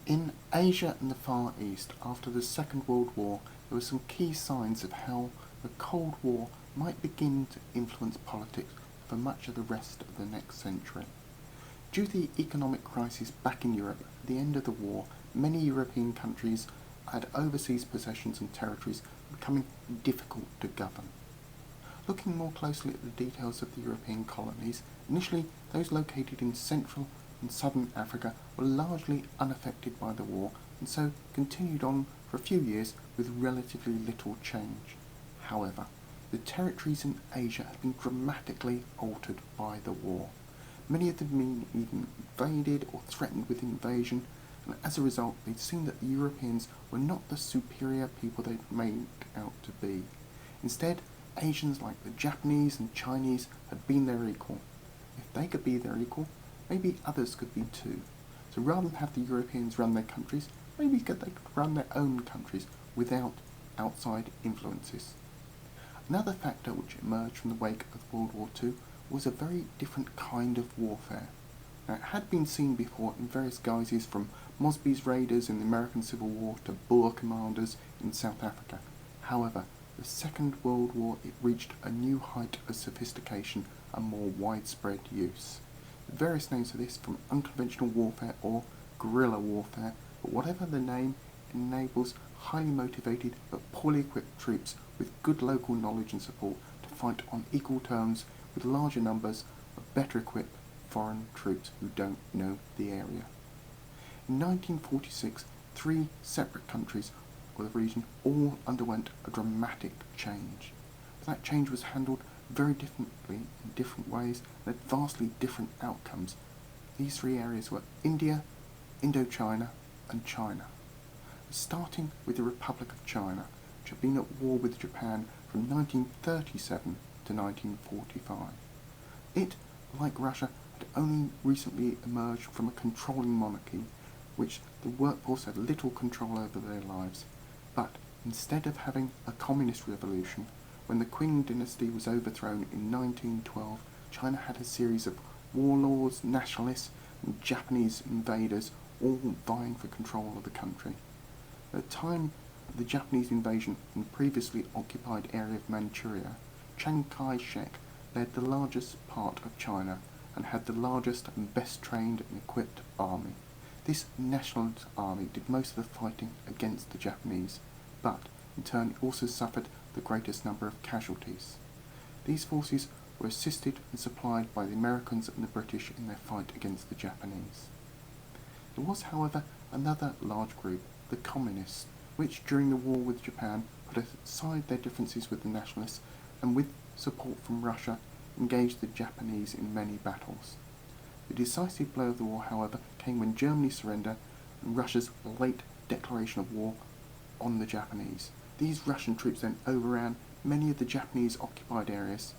In Asia and the Far East, after the Second World War, there were some key signs of how the Cold War might begin to influence politics for much of the rest of the next century. Due to the economic crisis back in Europe at the end of the war, many European countries had overseas possessions and territories becoming difficult to govern. Looking more closely at the details of the European colonies, initially those located in Central and Southern Africa were largely unaffected by the war and so continued on for a few years with relatively little change. However, the territories in Asia have been dramatically altered by the war. Many of them have been either invaded or threatened with invasion, and as a result they'd seen that the Europeans were not the superior people they'd made out to be. Instead, Asians like the Japanese and Chinese had been their equal. If they could be their equal, maybe others could be too. So rather than have the Europeans run their countries, maybe they could run their own countries without outside influences. Another factor which emerged from the wake of World War II was a very different kind of warfare. Now, it had been seen before in various guises, from Mosby's raiders in the American Civil War to Boer commanders in South Africa. However, the Second World War it reached a new height of sophistication and more widespread use. The various names for this, from unconventional warfare or guerrilla warfare, but whatever the name, it enables highly motivated but poorly equipped troops with good local knowledge and support to fight on equal terms with larger numbers of better equipped foreign troops who don't know the area. In 1946, 3 separate countries of the region all underwent a dramatic change. That change was handled very differently in different ways and had vastly different outcomes. These 3 areas were India, Indochina and China. Starting with the Republic of China, which had been at war with Japan from 1937 to 1945. It, like Russia, had only recently emerged from a controlling monarchy, which the workforce had little control over their lives. But instead of having a communist revolution, when the Qing dynasty was overthrown in 1912, China had a series of warlords, nationalists and Japanese invaders all vying for control of the country. At the time of the Japanese invasion in the previously occupied area of Manchuria, Chiang Kai-shek led the largest part of China and had the largest and best trained and equipped army. This nationalist army did most of the fighting against the Japanese, but in turn it also suffered the greatest number of casualties. These forces were assisted and supplied by the Americans and the British in their fight against the Japanese. There was, however, another large group, the Communists, which during the war with Japan put aside their differences with the nationalists and with support from Russia engaged the Japanese in many battles. The decisive blow of the war, however, came when Germany surrendered and Russia's late declaration of war on the Japanese. These Russian troops then overran many of the Japanese occupied areas,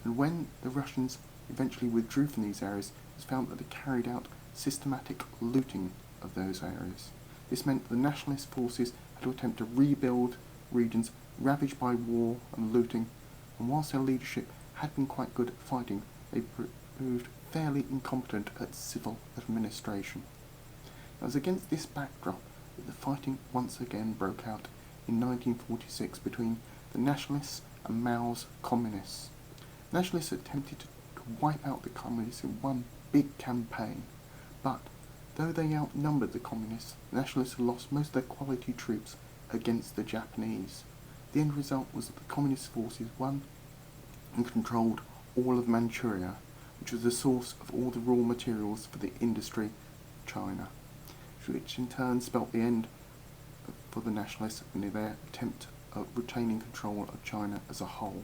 and when the Russians eventually withdrew from these areas, it was found that they carried out systematic looting of those areas. This meant the nationalist forces had to attempt to rebuild regions ravaged by war and looting, and whilst their leadership had been quite good at fighting, they proved fairly incompetent at civil administration. It was against this backdrop that the fighting once again broke out in 1946 between the nationalists and Mao's communists. Nationalists attempted to wipe out the communists in one big campaign, but though they outnumbered the communists, the nationalists had lost most of their quality troops against the Japanese. The end result was that the communist forces won and controlled all of Manchuria, which was the source of all the raw materials for the industry of China, which in turn spelt the end for the nationalists in their attempt at retaining control of China as a whole.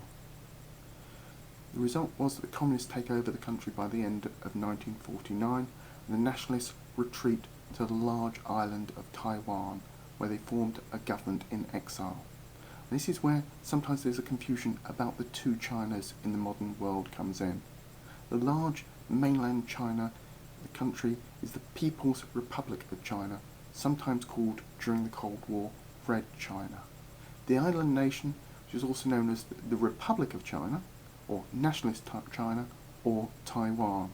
The result was that the communists take over the country by the end of 1949, and the nationalists retreat to the large island of Taiwan, where they formed a government in exile. This is where sometimes there's a confusion about the 2 Chinas in the modern world comes in. The large mainland China, the country, is the People's Republic of China, sometimes called during the Cold War Red China. The island nation, which is also known as the Republic of China, or Nationalist type China, or Taiwan.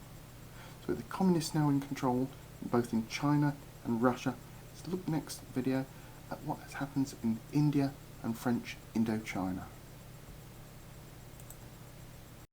So the communists now in control, both in China and Russia, So look next video at what happens in India and French Indochina.